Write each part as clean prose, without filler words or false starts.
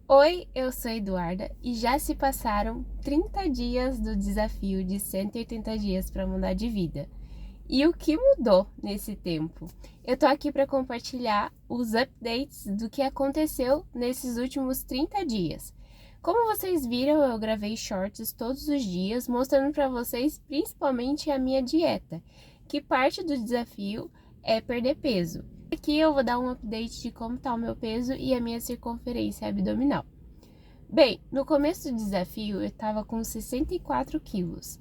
Oi, eu sou Eduarda e já se passaram 30 dias do desafio de 180 dias para mudar de vida. E o que mudou nesse tempo? Eu tô aqui para compartilhar os updates do que aconteceu nesses últimos 30 dias. Como vocês viram, eu gravei shorts todos os dias, mostrando para vocês principalmente a minha dieta, que parte do desafio é perder peso. Aqui eu vou dar um update de como está o meu peso e a minha circunferência abdominal. Bem, no começo do desafio eu estava com 64 quilos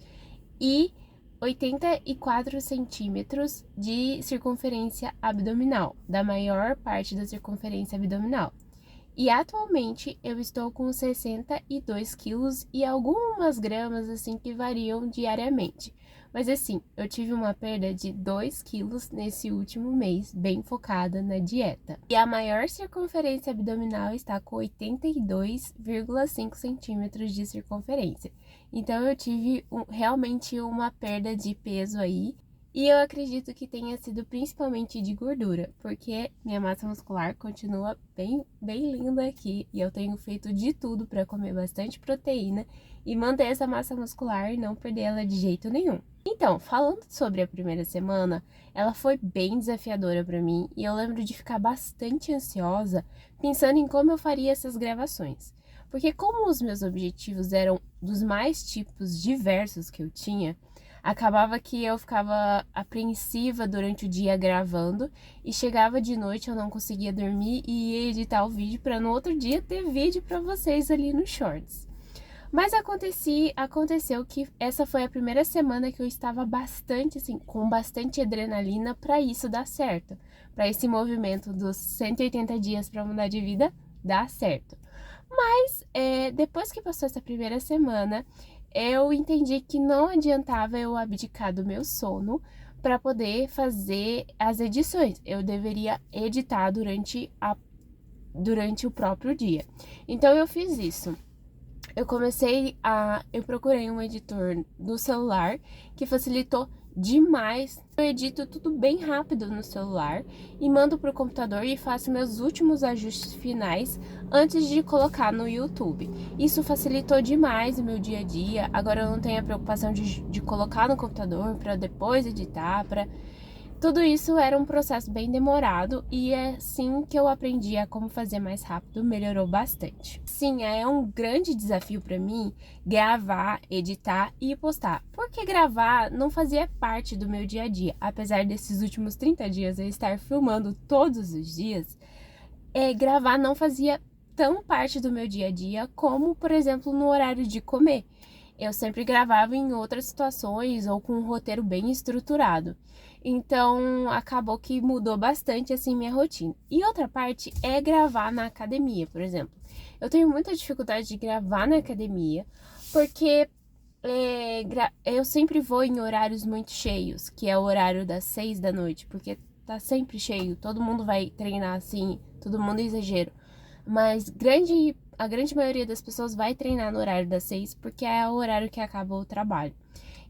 e 84 centímetros de circunferência abdominal, da maior parte da circunferência abdominal. E atualmente eu estou com 62 quilos e algumas gramas assim que variam diariamente. Mas assim, eu tive uma perda de 2 quilos nesse último mês, bem focada na dieta. E a maior circunferência abdominal está com 82,5 centímetros de circunferência. Então eu tive realmente uma perda de peso aí. E eu acredito que tenha sido principalmente de gordura, porque minha massa muscular continua bem linda aqui e eu tenho feito de tudo para comer bastante proteína e manter essa massa muscular e não perder ela de jeito nenhum. Então, falando sobre a primeira semana, ela foi bem desafiadora para mim e eu lembro de ficar bastante ansiosa pensando em como eu faria essas gravações. Porque como os meus objetivos eram dos mais tipos diversos que eu tinha, acabava que eu ficava apreensiva durante o dia gravando e chegava de noite eu não conseguia dormir e ia editar o vídeo para no outro dia ter vídeo para vocês ali no Shorts. Mas aconteceu que essa foi a primeira semana que eu estava bastante assim, com bastante adrenalina para isso dar certo, para esse movimento dos 180 dias para mudar de vida dar certo. Mas depois que passou essa primeira semana, eu entendi que não adiantava eu abdicar do meu sono para poder fazer as edições. Eu deveria editar durante o próprio dia. Então eu fiz isso. Eu procurei um editor no celular que facilitou demais. Eu edito tudo bem rápido no celular e mando pro computador e faço meus últimos ajustes finais antes de colocar no YouTube. Isso facilitou demais o meu dia a dia. Agora eu não tenho a preocupação de colocar no computador para depois editar, para tudo isso era um processo bem demorado e é assim que eu aprendi a como fazer mais rápido, melhorou bastante. Sim, é um grande desafio para mim gravar, editar e postar, porque gravar não fazia parte do meu dia a dia. Apesar desses últimos 30 dias eu estar filmando todos os dias, gravar não fazia tão parte do meu dia a dia como, por exemplo, no horário de comer. Eu sempre gravava em outras situações ou com um roteiro bem estruturado. Então, acabou que mudou bastante assim minha rotina. E outra parte é gravar na academia, por exemplo. Eu tenho muita dificuldade de gravar na academia, porque eu sempre vou em horários muito cheios, que é o horário das 6 da noite, porque tá sempre cheio, todo mundo vai treinar assim, todo mundo é exagero. Mas a grande maioria das pessoas vai treinar no horário das 6, porque é o horário que acaba o trabalho.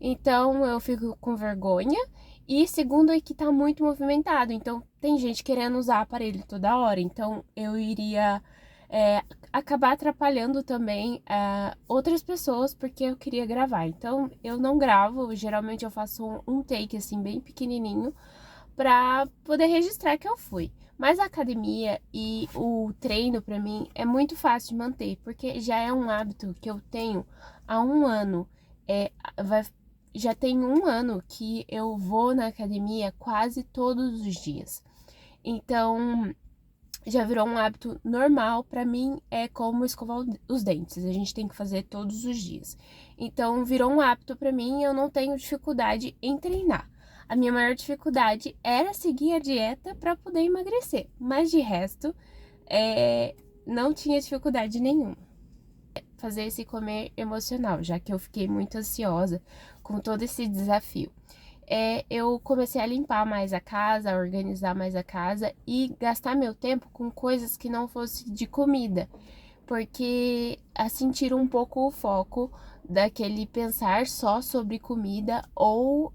Então eu fico com vergonha. E segundo é que tá muito movimentado, então tem gente querendo usar aparelho toda hora, então eu iria acabar atrapalhando também outras pessoas porque eu queria gravar. Então eu não gravo, geralmente eu faço um take assim bem pequenininho para poder registrar que eu fui. Mas a academia e o treino para mim é muito fácil de manter, porque já é um hábito que eu tenho há um ano. Já tem um ano que eu vou na academia quase todos os dias. Então, já virou um hábito normal. Para mim, é como escovar os dentes. A gente tem que fazer todos os dias. Então, virou um hábito para mim e eu não tenho dificuldade em treinar. A minha maior dificuldade era seguir a dieta para poder emagrecer. Mas de resto, não tinha dificuldade nenhuma. Fazer esse comer emocional, já que eu fiquei muito ansiosa com todo esse desafio. Eu comecei a limpar mais a casa, a organizar mais a casa e gastar meu tempo com coisas que não fosse de comida, porque assim tira um pouco o foco daquele pensar só sobre comida ou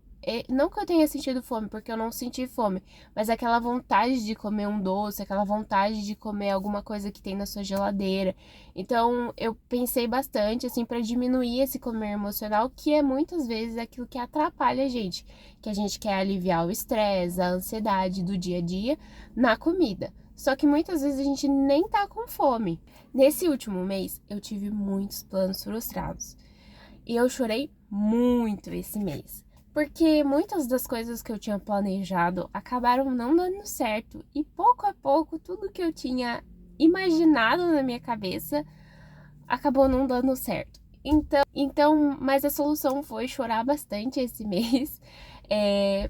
não que eu tenha sentido fome, porque eu não senti fome, mas aquela vontade de comer um doce, aquela vontade de comer alguma coisa que tem na sua geladeira. Então, eu pensei bastante, assim, para diminuir esse comer emocional, que é muitas vezes aquilo que atrapalha a gente, que a gente quer aliviar o estresse, a ansiedade do dia a dia na comida. Só que muitas vezes a gente nem tá com fome. Nesse último mês, eu tive muitos planos frustrados. E eu chorei muito esse mês. Porque muitas das coisas que eu tinha planejado acabaram não dando certo. E pouco a pouco, tudo que eu tinha imaginado na minha cabeça acabou não dando certo. Mas a solução foi chorar bastante esse mês.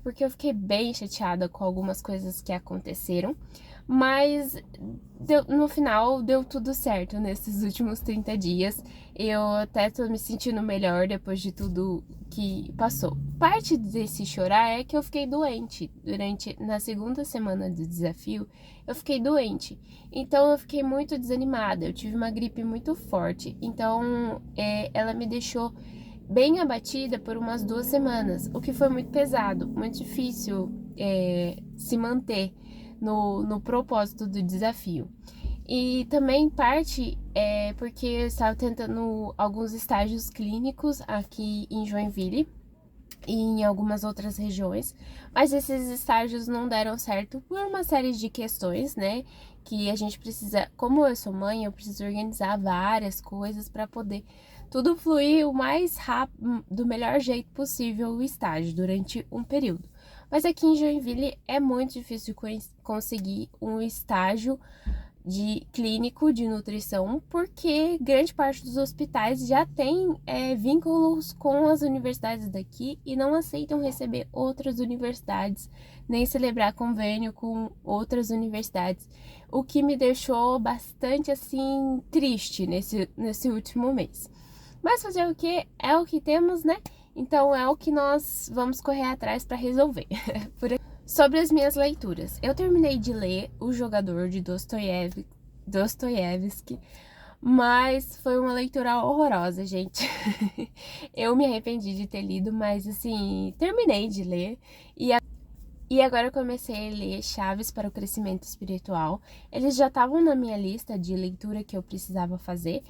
Porque eu fiquei bem chateada com algumas coisas que aconteceram. Mas no final deu tudo certo nesses últimos 30 dias. Eu até tô me sentindo melhor depois de tudo que passou. Parte desse chorar é que eu fiquei doente. Na segunda semana do desafio, eu fiquei doente. Então eu fiquei muito desanimada. Eu tive uma gripe muito forte. Então ela me deixou bem abatida por umas 2 semanas, o que foi muito pesado, muito difícil se manter no propósito do desafio. E também parte porque eu estava tentando alguns estágios clínicos aqui em Joinville e em algumas outras regiões, mas esses estágios não deram certo por uma série de questões, né? Que a gente precisa, como eu sou mãe, eu preciso organizar várias coisas para poder tudo fluir o mais rápido, do melhor jeito possível o estágio durante um período. Mas aqui em Joinville é muito difícil conseguir um estágio de clínico de nutrição, porque grande parte dos hospitais já tem vínculos com as universidades daqui e não aceitam receber outras universidades, nem celebrar convênio com outras universidades, o que me deixou bastante assim triste nesse último mês. Mas fazer o que? É o que temos, né? Então é o que nós vamos correr atrás para resolver. Sobre as minhas leituras, eu terminei de ler O Jogador de Dostoiévski, mas foi uma leitura horrorosa, gente. Eu me arrependi de ter lido, mas assim, terminei de ler e agora eu comecei a ler Chaves para o Crescimento Espiritual. Eles já estavam na minha lista de leitura que eu precisava fazer,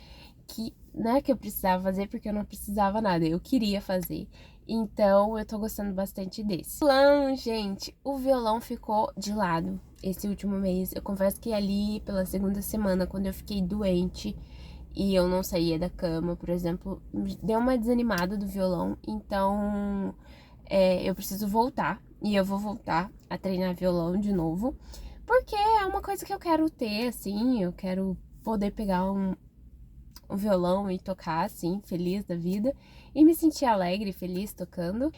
que não é que eu precisava fazer porque eu não precisava nada, eu queria fazer. Então, eu tô gostando bastante desse. Violão, gente, o violão ficou de lado esse último mês. Eu confesso que ali, pela segunda semana, quando eu fiquei doente e eu não saía da cama, por exemplo, deu uma desanimada do violão. Então, eu preciso voltar. E eu vou voltar a treinar violão de novo. Porque é uma coisa que eu quero ter, assim. Eu quero poder pegar um violão e tocar, assim, feliz da vida, e me sentir alegre e feliz tocando.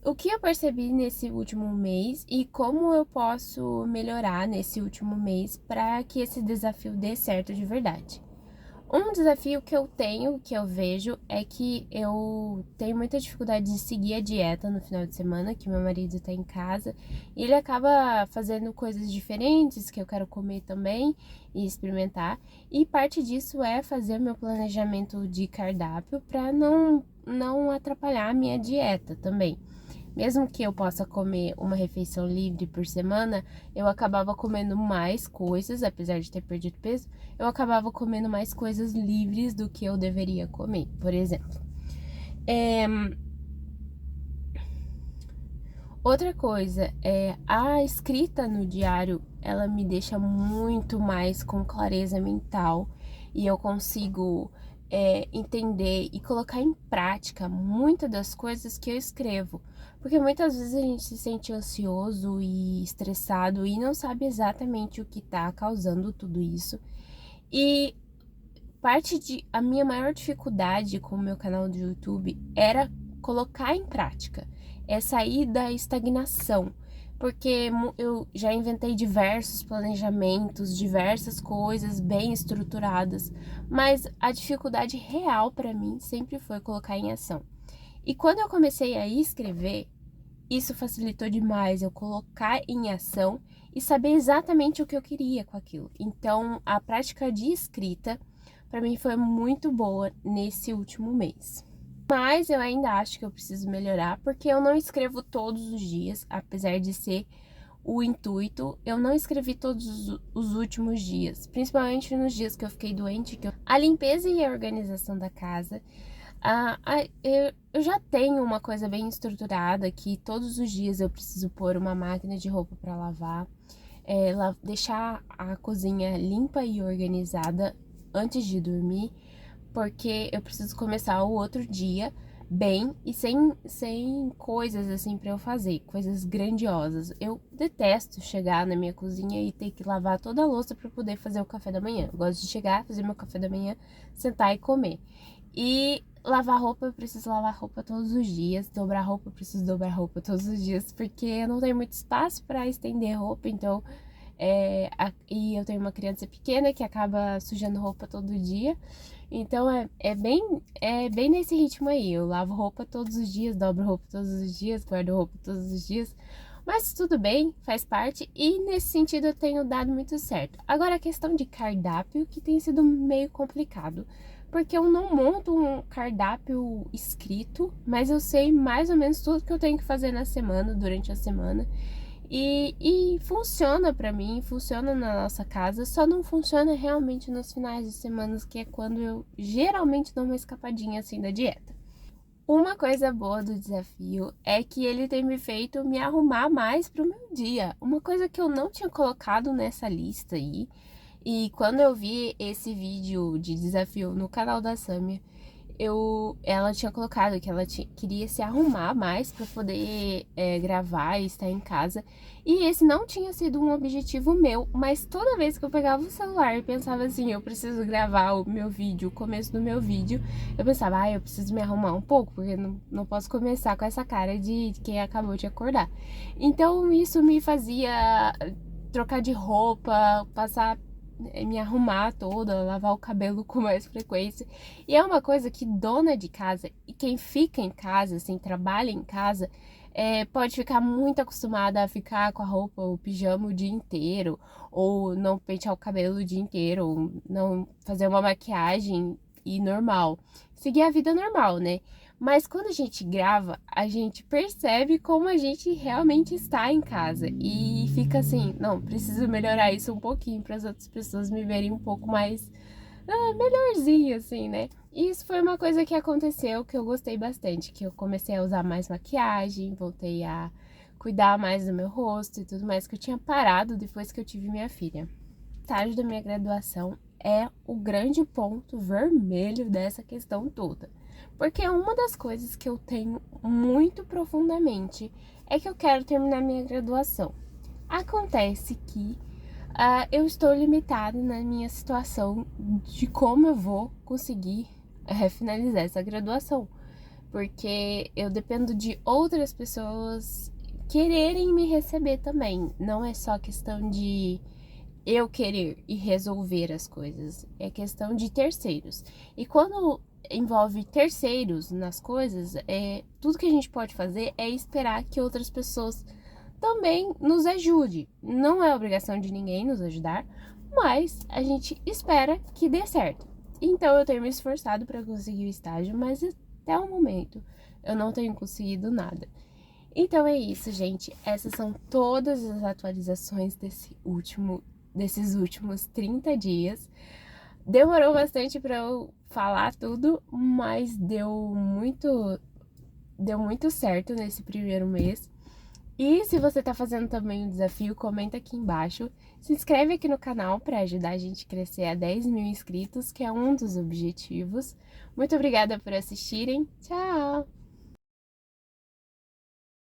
O que eu percebi nesse último mês e como eu posso melhorar nesse último mês para que esse desafio dê certo de verdade. Um desafio que eu vejo, é que eu tenho muita dificuldade de seguir a dieta no final de semana, que meu marido tá em casa, e ele acaba fazendo coisas diferentes que eu quero comer também e experimentar, e parte disso é fazer meu planejamento de cardápio para não atrapalhar a minha dieta também. Mesmo que eu possa comer uma refeição livre por semana, eu acabava comendo mais coisas, apesar de ter perdido peso, eu acabava comendo mais coisas livres do que eu deveria comer, por exemplo. Outra coisa, a escrita no diário, ela me deixa muito mais com clareza mental e eu consigo entender e colocar em prática muitas das coisas que eu escrevo. Porque muitas vezes a gente se sente ansioso e estressado e não sabe exatamente o que tá causando tudo isso. E a minha maior dificuldade com o meu canal do YouTube era colocar em prática, é sair da estagnação. Porque eu já inventei diversos planejamentos, diversas coisas bem estruturadas, mas a dificuldade real para mim sempre foi colocar em ação. E quando eu comecei a escrever, isso facilitou demais eu colocar em ação e saber exatamente o que eu queria com aquilo. Então, a prática de escrita, para mim, foi muito boa nesse último mês. Mas eu ainda acho que eu preciso melhorar, porque eu não escrevo todos os dias, apesar de ser o intuito. Eu não escrevi todos os últimos dias, principalmente nos dias que eu fiquei doente, a limpeza e a organização da casa. Eu já tenho uma coisa bem estruturada, que todos os dias eu preciso pôr uma máquina de roupa para lavar, deixar a cozinha limpa e organizada antes de dormir, porque eu preciso começar o outro dia bem e sem coisas assim para eu fazer, coisas grandiosas. Eu detesto chegar na minha cozinha e ter que lavar toda a louça para poder fazer o café da manhã. Eu gosto de chegar, fazer meu café da manhã, sentar e comer. E lavar roupa, eu preciso lavar roupa todos os dias. Dobrar roupa, eu preciso dobrar roupa todos os dias, porque eu não tenho muito espaço para estender roupa, então e eu tenho uma criança pequena que acaba sujando roupa todo dia. Então é bem nesse ritmo aí. Eu lavo roupa todos os dias, dobro roupa todos os dias, guardo roupa todos os dias. Mas tudo bem, faz parte, e nesse sentido eu tenho dado muito certo. Agora a questão de cardápio, que tem sido meio complicado, porque eu não monto um cardápio escrito, mas eu sei mais ou menos tudo que eu tenho que fazer na semana, durante a semana. E funciona pra mim, funciona na nossa casa, só não funciona realmente nos finais de semana, que é quando eu geralmente dou uma escapadinha assim da dieta. Uma coisa boa do desafio é que ele tem me feito me arrumar mais pro meu dia. Uma coisa que eu não tinha colocado nessa lista aí. E quando eu vi esse vídeo de desafio no canal da Samia, ela tinha colocado que ela queria se arrumar mais para poder gravar e estar em casa. E esse não tinha sido um objetivo meu, mas toda vez que eu pegava o celular e pensava assim, eu preciso gravar o meu vídeo, o começo do meu vídeo, eu pensava, eu preciso me arrumar um pouco, porque não posso começar com essa cara de quem acabou de acordar. Então isso me fazia trocar de roupa, me arrumar toda, lavar o cabelo com mais frequência. E é uma coisa que dona de casa e quem fica em casa, assim, trabalha em casa, pode ficar muito acostumada a ficar com a roupa, o pijama o dia inteiro, ou não pentear o cabelo o dia inteiro, ou não fazer uma maquiagem e normal. Seguir a vida normal, né? Mas quando a gente grava, a gente percebe como a gente realmente está em casa e fica assim, não, preciso melhorar isso um pouquinho para as outras pessoas me verem um pouco mais melhorzinho, assim, né? E isso foi uma coisa que aconteceu que eu gostei bastante, que eu comecei a usar mais maquiagem, voltei a cuidar mais do meu rosto e tudo mais, que eu tinha parado depois que eu tive minha filha. O estágio da minha graduação é o grande ponto vermelho dessa questão toda. Porque uma das coisas que eu tenho muito profundamente é que eu quero terminar minha graduação. Acontece que eu estou limitada na minha situação de como eu vou conseguir finalizar essa graduação. Porque eu dependo de outras pessoas quererem me receber também. Não é só questão de eu querer e resolver as coisas, é questão de terceiros. E quando envolve terceiros nas coisas, tudo que a gente pode fazer é esperar que outras pessoas também nos ajudem. Não é obrigação de ninguém nos ajudar, mas a gente espera que dê certo. Então eu tenho me esforçado para conseguir o estágio, mas até o momento eu não tenho conseguido nada. Então é isso, gente. Essas são todas as atualizações desses últimos 30 dias. Demorou bastante para eu falar tudo, mas deu muito certo nesse primeiro mês. E se você tá fazendo também um desafio, comenta aqui embaixo. Se inscreve aqui no canal para ajudar a gente a crescer a 10 mil inscritos, que é um dos objetivos. Muito obrigada por assistirem. Tchau!